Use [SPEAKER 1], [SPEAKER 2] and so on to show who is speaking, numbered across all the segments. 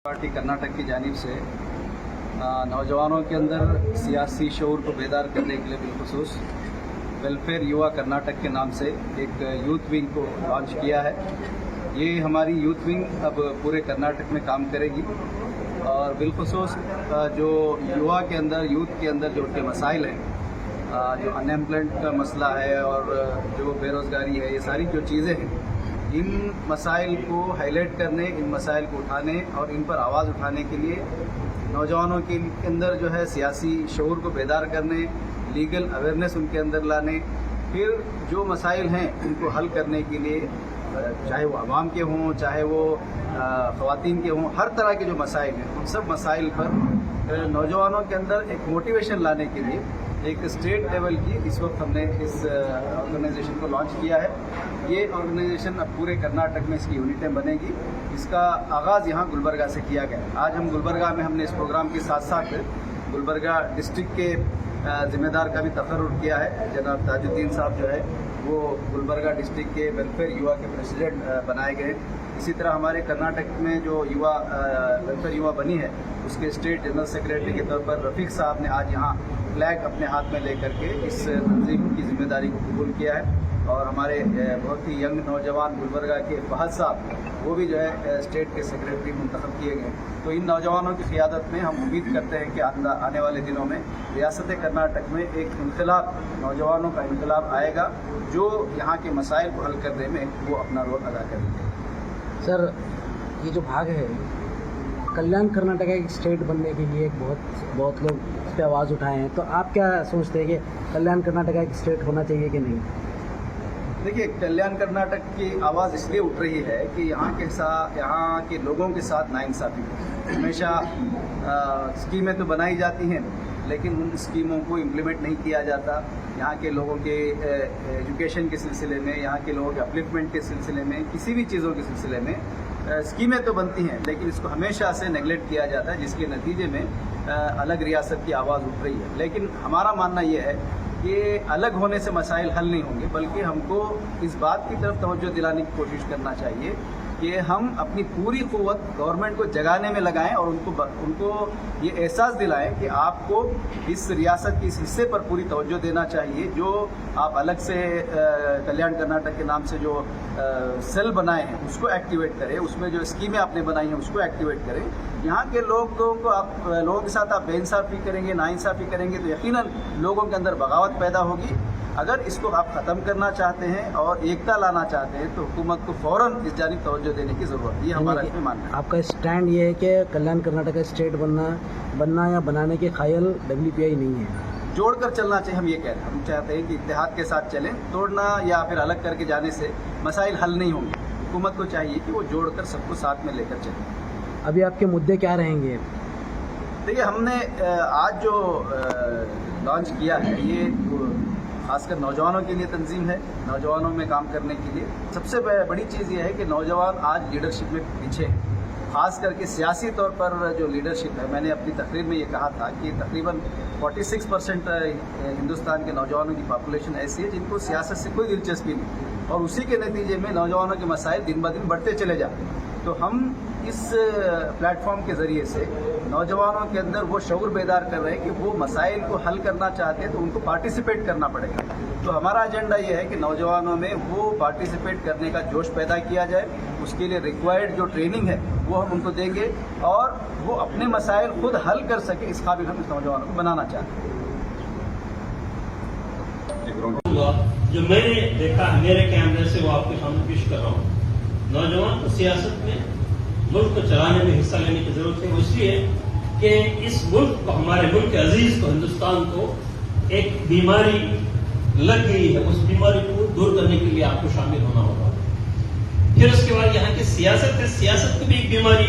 [SPEAKER 1] Party Karnataka की जानिब से नौजवानों के अंदर सियासी शऊर को बेदार करने के लिए बिलखुसूस वेलफेयर युवा कर्नाटक के नाम से एक यूथ विंग को लॉन्च किया है। ये हमारी यूथ विंग अब पूरे कर्नाटक में काम करेगी और बिलखुसूस जो युवा के अंदर यूथ के अंदर जो उनके मसाइल हैं, जो अनएम्प्लॉयमेंट का मसला है और जो बेरोज़गारी है, ये सारी जो चीज़ें हैं, इन मसाइल को हाईलाइट करने, इन मसाइल को उठाने और इन पर आवाज़ उठाने के लिए नौजवानों के अंदर जो है सियासी शऊर को बेदार करने, लीगल अवेयरनेस उनके अंदर लाने, फिर जो मसाइल हैं उनको हल करने के लिए, चाहे वो अवाम के हों, चाहे वो ख़वातीन के हों, हर तरह के जो मसाइल हैं उन सब मसाइल पर नौजवानों के अंदर एक मोटिवेशन लाने के लिए एक स्टेट लेवल की इस वक्त हमने इस ऑर्गेनाइजेशन को लॉन्च किया है। ये ऑर्गेनाइजेशन अब पूरे कर्नाटक में इसकी यूनिटें बनेगी। इसका आगाज़ यहाँ गुलबर्गा से किया गया। आज हम गुलबर्गा में हमने इस प्रोग्राम के साथ साथ गुलबर्गा डिस्ट्रिक्ट के ज़िम्मेदार का भी तकर्रुर किया है। जनाब ताजुद्दीन साहब जो है वो गुलबर्गा डिस्ट्रिक्ट के वेलफेयर युवा के प्रेसिडेंट बनाए गए। इसी तरह हमारे कर्नाटक में जो युवा वेलफेयर युवा बनी है उसके स्टेट जनरल सेक्रेटरी के तौर पर रफ़ीक साहब ने आज यहाँ फ्लैग अपने हाथ में लेकर के इस तंजीम की जिम्मेदारी को कबूल किया है। और हमारे बहुत ही यंग नौजवान गुलबर्गा के फहद साहब वो भी जो है स्टेट के सेक्रेटरी मुंतखब किए गए। तो इन नौजवानों की क़ियादत में हम उम्मीद करते हैं कि आने वाले दिनों में रियासत कर्नाटक में एक इनकलाब, नौजवानों का इनकलाब आएगा जो यहाँ के मसाइल को हल करने में वो अपना रोल अदा करेंगे।
[SPEAKER 2] सर, ये जो भाग है कल्याण कर्नाटक एक स्टेट बनने के लिए बहुत लोग इस पर आवाज़ उठाए हैं, तो आप क्या सोचते हैं कि कल्याण कर्नाटक एक स्टेट होना चाहिए कि नहीं?
[SPEAKER 1] देखिए, कल्याण कर्नाटक की आवाज़ इसलिए उठ रही है कि यहाँ के लोगों के साथ नाइंसाफ़ी हमेशा स्कीमें तो बनाई जाती हैं लेकिन उन स्कीमों को इम्प्लीमेंट नहीं किया जाता। यहाँ के लोगों के एजुकेशन के सिलसिले में, यहाँ के लोगों के अपलिफ्टमेंट के सिलसिले में, किसी भी चीज़ों के सिलसिले में स्कीमें तो बनती हैं लेकिन इसको हमेशा से नेगलेक्ट किया जाता है, जिसके नतीजे में अलग रियासत की आवाज़ उठ रही है। लेकिन हमारा मानना ये है कि अलग होने से मसाइल हल नहीं होंगे, बल्कि हमको इस बात की तरफ तवज्जो दिलाने की कोशिश करना चाहिए कि हम अपनी पूरी क़ुव्वत गवर्नमेंट को जगाने में लगाएं और उनको ये एहसास दिलाएं कि आपको इस रियासत के इस हिस्से पर पूरी तवज्जो देना चाहिए। जो आप अलग से कल्याण कर्नाटक के नाम से जो सेल बनाए हैं उसको एक्टिवेट करें, उसमें जो स्कीमें आपने बनाई हैं उसको एक्टिवेट करें। यहाँ के लोगों के साथ आप बेइंसाफ़ी करेंगे, नाइंसाफ़ी करेंगे तो यकीनन लोगों के अंदर बगावत पैदा होगी। अगर इसको आप ख़त्म करना चाहते हैं और एकता लाना चाहते हैं तो हुकूमत को फ़ौरन इस जानिब तवज्जो देने की ज़रूरत है। ये हमारा इसमें मानना है।
[SPEAKER 2] आपका स्टैंड ये है कि कल्याण कर्नाटक का स्टेट बनना या बनाने के ख़याल WPI नहीं है,
[SPEAKER 1] जोड़कर चलना चाहिए। हम ये कह रहे हैं, हम चाहते हैं कि इत्तेहाद के साथ चलें। तोड़ना या फिर अलग करके जाने से मसाइल हल नहीं होंगे। हुकूमत को चाहिए कि वो जोड़कर सबको साथ में लेकर चलें।
[SPEAKER 2] अभी आपके मुद्दे क्या रहेंगे?
[SPEAKER 1] देखिए, हमने आज जो लॉन्च किया है ये खासकर नौजवानों के लिए तंजीम है, नौजवानों में काम करने के लिए। सबसे बड़ी चीज़ ये है कि नौजवान आज लीडरशिप में पीछे हैं, ख़ास करके सियासी तौर पर जो लीडरशिप है। मैंने अपनी तकरीर में ये कहा था कि तकरीबन 46% हिंदुस्तान के नौजवानों की पॉपुलेशन ऐसी है जिनको सियासत से कोई दिलचस्पी नहीं, और उसी के नतीजे में नौजवानों के मसाइल दिन ब दिन बढ़ते चले जाते हैं। तो हम इस प्लेटफॉर्म के ज़रिए से नौजवानों के अंदर वो शऊर बेदार कर रहे हैं कि वो मसाइल को हल करना चाहते हैं तो उनको पार्टिसिपेट करना पड़ेगा। तो हमारा एजेंडा ये है कि नौजवानों में वो पार्टिसिपेट करने का जोश पैदा किया जाए। उसके लिए रिक्वायर्ड जो ट्रेनिंग है वो हम उनको देंगे और वो अपने मसाइल खुद हल कर सके, इस काबिल हम इस नौजवानों को बनाना चाहते हैं।
[SPEAKER 3] जो मैंने देखा है मेरे कैमरे से वो आपके सामने पेश कर रहा हूँ। नौजवान को सियासत में मुल्क को चलाने में हिस्सा लेने की जरूरत है। वो इसलिए कि इस मुल्क को, हमारे मुल्क के अजीज को, हिंदुस्तान को एक बीमारी लग गई है। उस बीमारी को दूर करने के लिए आपको शामिल होना होगा। फिर उसके बाद यहाँ की सियासत है, सियासत को भी एक बीमारी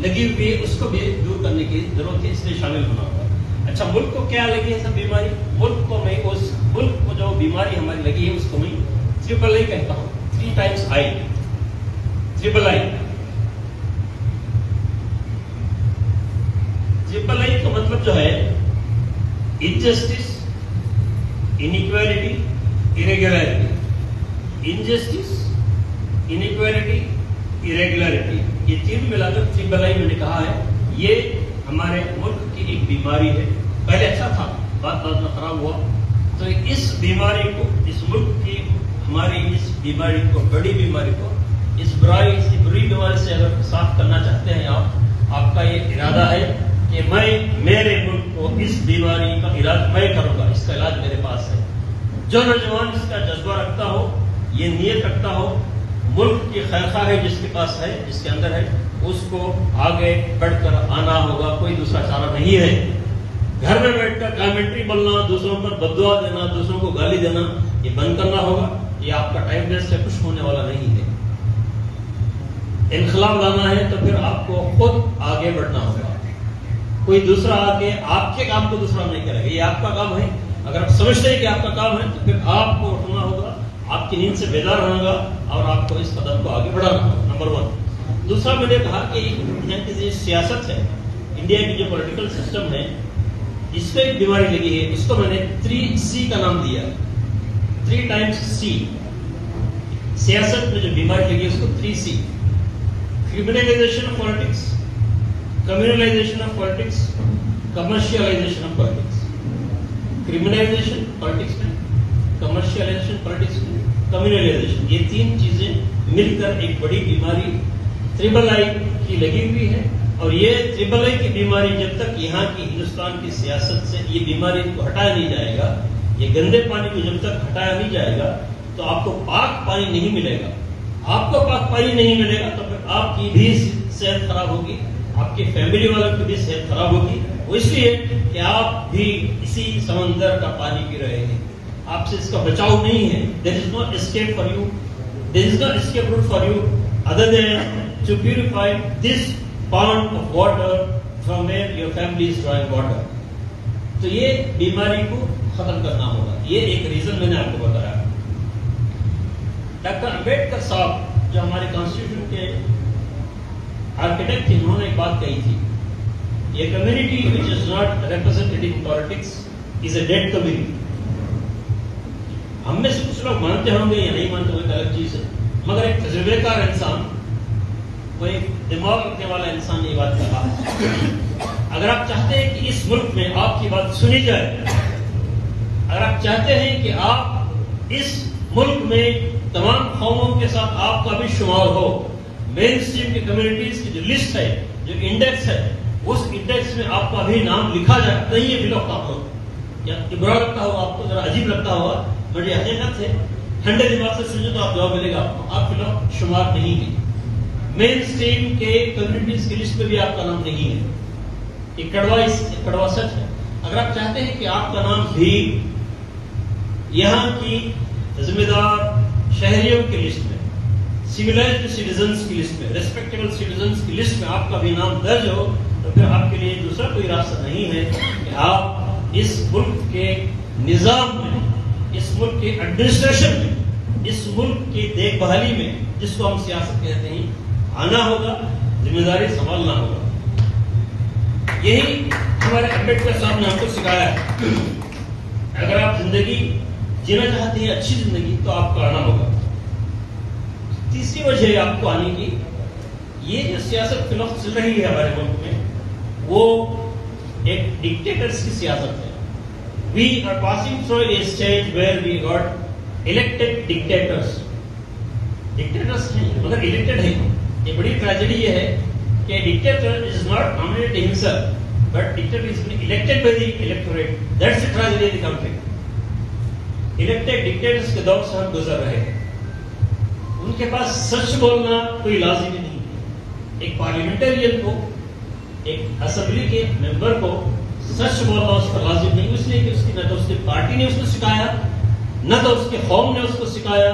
[SPEAKER 3] लगी हुई है, उसको भी दूर करने की जरूरत है, इसलिए शामिल होना होगा। अच्छा, मुल्क को क्या लगी है सब बीमारी? मुल्क को जो बीमारी हमारी लगी है उसको मैं ट्रिपल I कहता हूँ, 3 times I, ट्रिपल I का मतलब जो है injustice, inequality, irregularity. Injustice, inequality, irregularity. یہ تین ملا کر TRIPL I میں نے کہا ہے یہ ہمارے ملک کی ایک بیماری ہے. پہلے اچھا تھا, بعد میں خراب ہوا. تو اس بیماری کو, اس ملک کی ہماری اس بیماری کو, بڑی بیماری کو, اس بری بیماری سے اگر صاف کرنا چاہتے ہیں آپ کا یہ ارادہ ہے کہ میں میرے ملک کو اس بیماری کا علاج میں کروں گا, اس کا علاج میرے پاس ہے. جو نوجوان اس کا جذبہ رکھتا ہو, یہ نیت رکھتا ہو, ملک کی خیر ہے جس کے پاس ہے, جس کے اندر ہے, اس کو آگے بڑھ کر آنا ہوگا. کوئی دوسرا چارہ نہیں ہے. گھر میں بیٹھ کر کامنٹری بولنا, دوسروں پر بددعا دینا, دوسروں کو گالی دینا, یہ بند کرنا ہوگا. یہ آپ کا ٹائم ویسٹ ہے, کچھ ہونے والا نہیں ہے. انقلاب لانا ہے تو پھر آپ کو خود آگے بڑھنا ہوگا. کوئی دوسرا آ کے آپ کے کام کو دوسرا نہیں کرے گا, یہ آپ کا کام ہے. اگر آپ سمجھتے ہیں کہ آپ کا کام ہے تو پھر آپ کو اٹھنا ہوگا, آپ کی نیند سے بیدار ہونا ہوگا اور آپ کو اس قدم کو آگے بڑھانا ہوگا. نمبر 1. دوسرا میں نے کہا کہ یہاں کی جو سیاست ہے, انڈیا کی جو پولیٹیکل سسٹم ہے, اس کو ایک بیماری لگی ہے. اس کو میں نے 3C کا نام دیا, 3 times C. سیاست میں جو بیماری لگی ہے اس کو 3C. Criminalization of politics, communalization of politics, commercialization of politics. Criminalization politics میں, commercialization politics میں, communalization, یہ تین چیزیں مل کر ایک بڑی بیماری TRIPL I کی لگی ہوئی ہے. اور یہ TRIPL I کی بیماری جب تک یہاں کی ہندوستان کی سیاست سے یہ بیماری کو ہٹایا نہیں جائے گا, یہ گندے پانی کو جب تک ہٹایا نہیں جائے گا تو آپ کو پاک پانی نہیں ملے گا. آپ کو پاک پانی نہیں ملے گا تو پھر آپ کی بھی صحت خراب ہوگی, آپ کے فیملی والوں کی بھی صحت خراب ہوگی. وہ اس لیے کہ آپ بھی اسی سمندر کا پانی پی رہے ہیں, آپ سے اس کا بچاؤ نہیں ہے. There is no escape for you. There is no escape route for you other than to purify this pond of water from where your family is drawing water. تو یہ بیماری کو ختم کرنا ہوگا. یہ ایک ریزن میں نے آپ کو بتایا. ڈاکٹر امبیڈکر صاحب جو ہمارے کانسٹیٹیوشن کے آرکیٹیکٹ تھے, انہوں نے ایک بات کہی تھی, یہ community which is not represented in politics is a dead community. ہم میں سے کچھ لوگ مانتے ہوں گے یا نہیں مانتے, وہ ایک الگ چیز ہے, مگر ایک تجربے کار انسان, وہ ایک دماغ رکھنے والا انسان یہ بات کہا ہے. اگر آپ چاہتے ہیں کہ اس ملک میں آپ کی بات سنی جائے, اگر آپ چاہتے ہیں کہ آپ اس ملک میں تمام قوموں کے ساتھ آپ کا بھی شمار ہو, مین اسٹریم کی کمیونٹیز کی جو لسٹ ہے, جو انڈیکس ہے, اس انڈیکس میں آپ کا بھی نام لکھا جائے, نہیں یہ بھی لوگ آپ ہو یا برا لگتا ہو, آپ کو ذرا عجیب لگتا ہوگا, بٹ یہ حقیقت ہے. ٹھنڈے دماغ سے سوچے تو آپ جواب ملے گا, آپ کے لوگ شمار نہیں ہیں. مین اسٹریم کے کمیونٹیز کی لسٹ میں بھی آپ کا نام نہیں ہے. یہ کڑوا سچ ہے. اگر آپ چاہتے ہیں کہ آپ کا نام بھی یہاں کی ذمہ دار شہریوں کی لسٹ میں, سویلائزڈ سٹیزنز کی لسٹ میں, ریسپیکٹیبل سٹیزنز کی لسٹ میں آپ کا بھی نام درج ہو, تو پھر آپ کے لیے دوسرا کوئی راستہ نہیں ہے کہ آپ اس ملک کے نظام میں, اس ملک کے ایڈمنسٹریشن میں, اس ملک کی دیکھ بھالی میں, جس کو ہم سیاست کہتے ہیں, آنا ہوگا, ذمہ داری سنبھالنا ہوگا. یہی ہمارے امبیڈکر صاحب نے ہم کو سکھایا ہے. اگر آپ زندگی جینا چاہتے ہیں, اچھی زندگی, تو آپ کو آنا ہوگا. تیسری وجہ ہے آپ کو آنے کی, یہ جو سیاست فی الوقت چل رہی ہے ہمارے ملک میں, وہ ایک ڈکٹیٹرز کی سیاست ہے. We are passing through a stage where we got elected dictators. Dictators ہیں مگر elected ہیں. یہ بڑی ٹریجڈی یہ ہے کہ dictator is not nominated himself, but dictator is elected by the electorate. That's the tragedy of the country. Elected dictators کے دور سے ہم گزر رہے ہیں. ان کے پاس سچ بولنا کوئی لازمی نہیں ہے. ایک پارلیمنٹرین کو, ایک اسمبلی کے ممبر کو سچ بولنا اس پر لازم نہیں, اس لیے کہ اس کی نہ تو اس کی پارٹی نے اس کو سکھایا, نہ تو اس کے قوم نے اس کو سکھایا,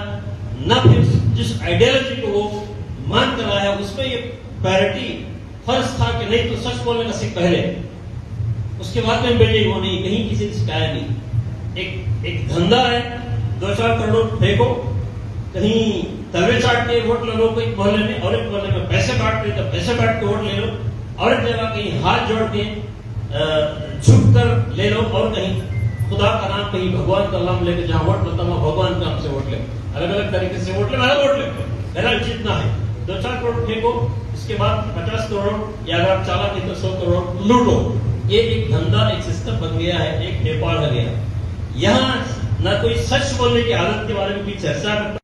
[SPEAKER 3] نہ پھر جس آئیڈیالوجی کو وہ مان کر آیا اس میں یہ پیرٹی فرض تھا کہ نہیں تو سچ بولنے کا سکھ پہلے, اس کے بعد میں بیٹے وہ نہیں, کہیں کسی نے سکھایا نہیں. ایک دھندا ہے, 2-4 کروڑ پھینکو, کہیں توے چاٹ کے ووٹ لے لو کوئی محلے میں, اور ایک محلے میں پیسے کاٹ کے, تو پیسے کاٹ کے ووٹ لے لو, اور ایک جگہ کہیں ہاتھ جوڑ کے جھک کر لے لو, اور کہیں خدا کا نام, کہیں بھگوان کا نام لے کے جہاں ووٹ ملتا وہاں بھگوان کا نام سے ووٹ لے. الگ الگ طریقے سے ووٹ لے, ووٹ لے, بہرحال جتنا ہے 2-4 کروڑ پھینکو, उसके बाद 50 करोड़ या अगर आप चालाक है तो 100 करोड़ लूटो। ये एक धंधा, एक सिस्टम बन गया है, एक नेपाल हो गया। यहाँ न कोई सच बोलने की आदत के बारे में कोई चर्चा करता